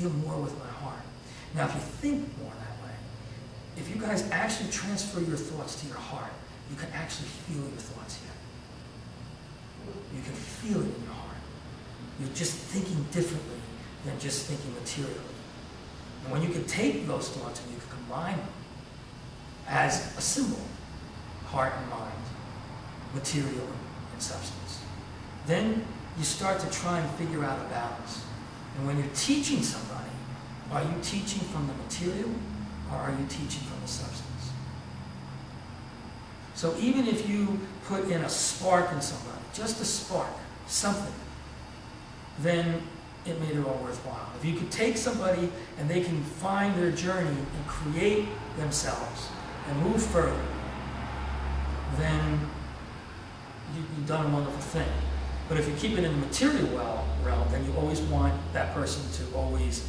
deal more with my heart. Now, if you think more that way, if you guys actually transfer your thoughts to your heart, you can actually feel your thoughts here. You can feel it in your heart. You're just thinking differently than just thinking materially. And when you can take those thoughts and you can combine them as a symbol, heart and mind, material and substance, then you start to try and figure out a balance. And when you're teaching somebody, are you teaching from the material or are you teaching from the substance? So even if you put in a spark in somebody, just a spark, something, then it made it all worthwhile. If you could take somebody and they can find their journey and create themselves and move further, then you've done a wonderful thing. But if you keep it in the material realm, then you always want that person to always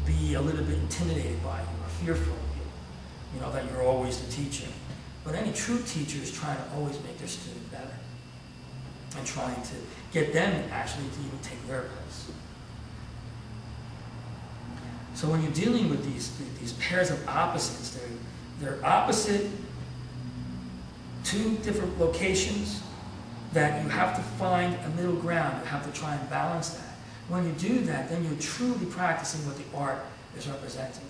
be a little bit intimidated by you or fearful of you. You know, that you're always the teacher. But any true teacher is trying to always make their student better and trying to get them actually to even take their place. So when you're dealing with these pairs of opposites, they're opposite, two different locations that you have to find a middle ground. You have to try and balance that. When you do that, then you're truly practicing what the art is representing.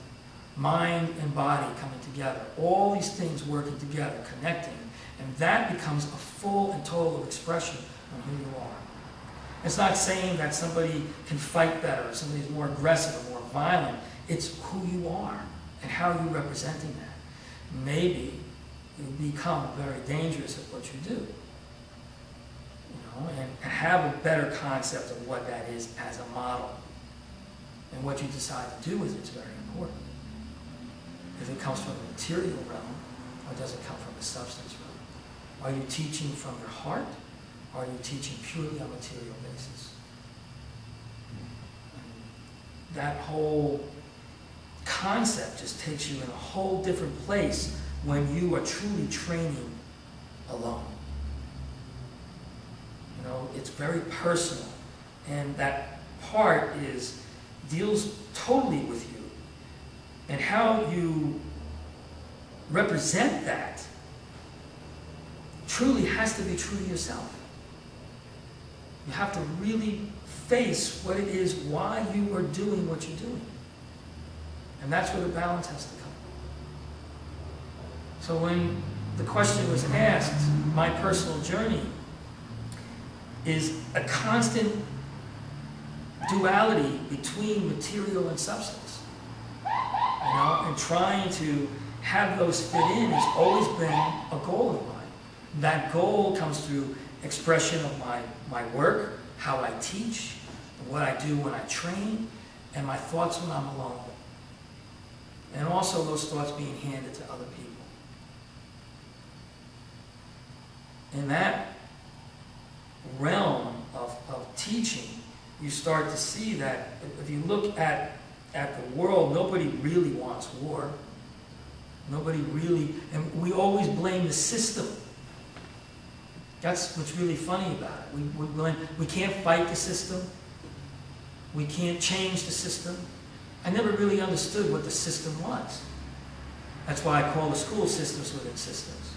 Mind and body coming together, all these things working together, connecting, and that becomes a full and total expression of who you are. It's not saying that somebody can fight better, or somebody's more aggressive or more violent. It's who you are and how you're representing that. Maybe you become very dangerous at what you do, and have a better concept of what that is as a model. And what you decide to do with it is very important. If it comes from the material realm, or does it come from the substance realm? Are you teaching from your heart, or are you teaching purely on a material basis? That whole concept just takes you in a whole different place when you are truly training alone. You know, it's very personal, and that part deals totally with you. And how you represent that truly has to be true to yourself. You have to really face what it is, why you are doing what you're doing. And that's where the balance has to come. So when the question was asked, my personal journey is a constant duality between material and substance. And trying to have those fit in has always been a goal of mine. That goal comes through expression of my work, how I teach, what I do when I train, and my thoughts when I'm alone. And also those thoughts being handed to other people. In that realm of teaching, you start to see that if you look at the world, nobody really wants war. Nobody really, and we always blame the system. That's what's really funny about it. We can't fight the system. We can't change the system. I never really understood what the system was. That's why I call the school systems within systems.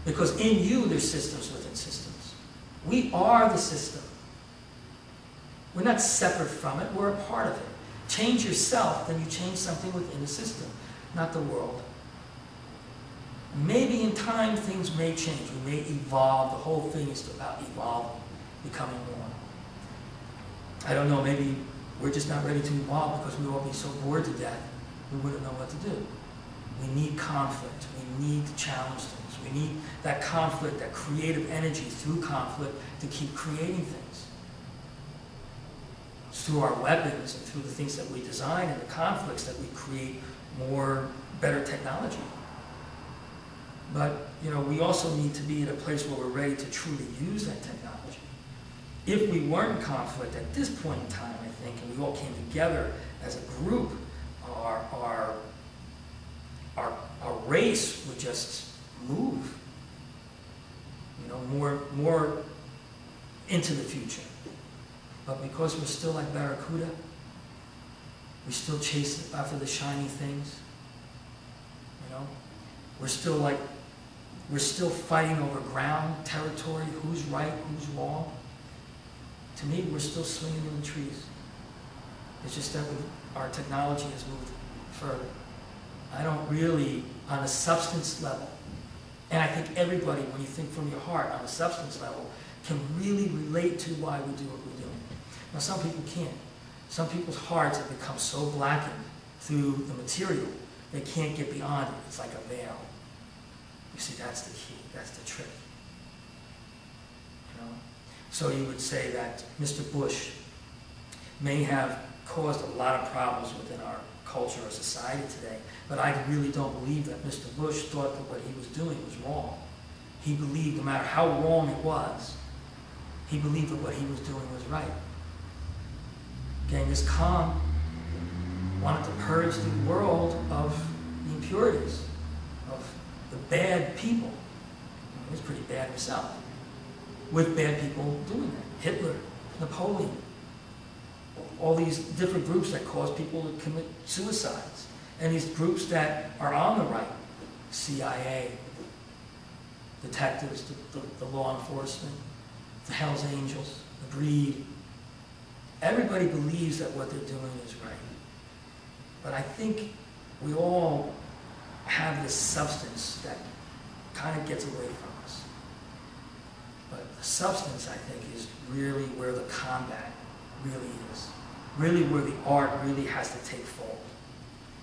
Because in you, there's systems within systems. We are the system. We're not separate from it, we're a part of it. Change yourself, then you change something within the system, not the world. Maybe in time things may change, we may evolve. The whole thing is about evolving, becoming more. I don't know, maybe we're just not ready to evolve because we'll all be so bored to death, we wouldn't know what to do. We need conflict, we need to challenge things, we need that conflict, that creative energy through conflict to keep creating things. It's through our weapons and through the things that we design and the conflicts that we create better technology. But, we also need to be in a place where we're ready to truly use that technology. If we weren't in conflict at this point in time, I think, and we all came together as a group, our race would just move, more into the future. But because we're still like Barracuda, We still chase after the shiny things. You know? We're still fighting over ground, territory, who's right, who's wrong. To me, we're still swinging in the trees. It's just that our technology has moved further. I don't really, on a substance level, and I think everybody, when you think from your heart on a substance level, can really relate to why we do what we're doing. Now, some people can't. Some people's hearts have become so blackened through the material, they can't get beyond it. It's like a veil. You see, that's the key. That's the trick. You know? So you would say that Mr. Bush may have caused a lot of problems within our culture or society today, but I really don't believe that Mr. Bush thought that what he was doing was wrong. He believed no matter how wrong it was, he believed that what he was doing was right. Genghis Khan wanted to purge the world of the impurities, of the bad people. He was pretty bad himself, with bad people doing that. Hitler, Napoleon, all these different groups that cause people to commit suicides. And these groups that are on the right, CIA, detectives, the law enforcement, the Hells Angels, the Breed. Everybody believes that what they're doing is right. But I think we all have this substance that kind of gets away from us. But the substance, I think, is really where the combat really is. Really where the art really has to take fold.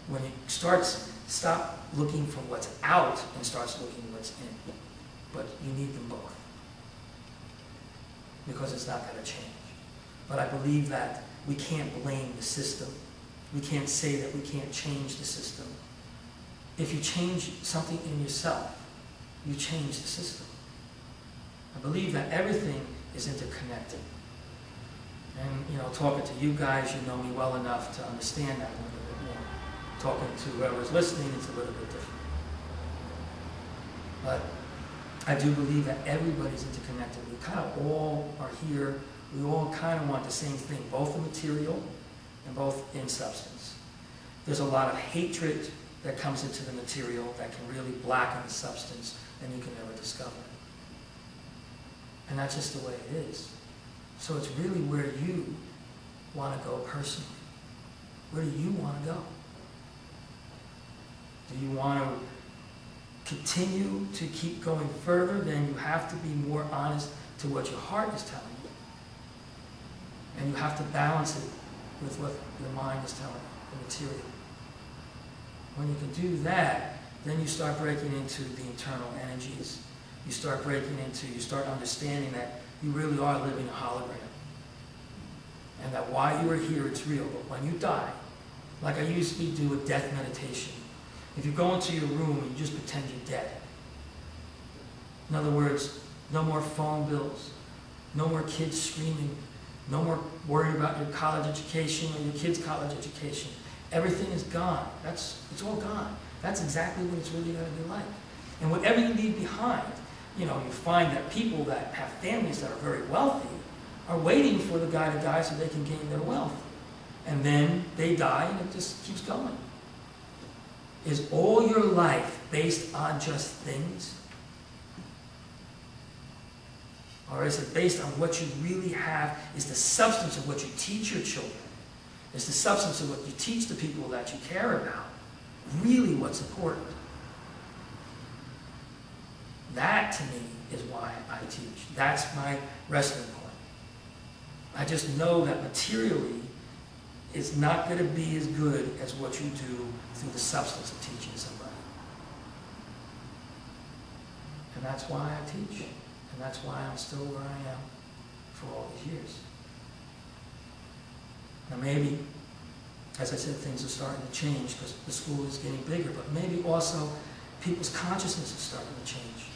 When it stop looking for what's out and starts looking what's in. But you need them both. Because it's not going to change. But I believe that we can't blame the system. We can't say that we can't change the system. If you change something in yourself, you change the system. I believe that everything is interconnected. And, you know, talking to you guys, you know me well enough to understand that a little bit more. Talking to whoever's listening, it's a little bit different. But I do believe that everybody's interconnected. We kind of all are here. We all kind of want the same thing, both in material and both in substance. There's a lot of hatred that comes into the material that can really blacken the substance, and you can never discover it. And that's just the way it is. So it's really where you want to go personally. Where do you want to go? Do you want to continue to keep going further? Then you have to be more honest to what your heart is telling you. And you have to balance it with what your mind is telling you, the material. When you can do that, then you start breaking into the internal energies. You start understanding that you really are living a hologram. And that while you are here, it's real. But when you die, like I usually do with death meditation, if you go into your room and you just pretend you're dead. In other words, no more phone bills, no more kids screaming, no more worried about your college education or your kids' college education. Everything is gone. It's all gone. That's exactly what it's really going to be like. And whatever you leave behind, you know, you find that people that have families that are very wealthy are waiting for the guy to die so they can gain their wealth. And then they die and it just keeps going. Is all your life based on just things? Or is it based on what you really have? Is the substance of what you teach your children? Is the substance of what you teach the people that you care about really what's important? That, to me, is why I teach. That's my wrestling point. I just know that materially it's not going to be as good as what you do through the substance of teaching somebody. And that's why I teach. And that's why I'm still where I am for all these years. Now maybe, as I said, things are starting to change because the school is getting bigger, but maybe also people's consciousness is starting to change.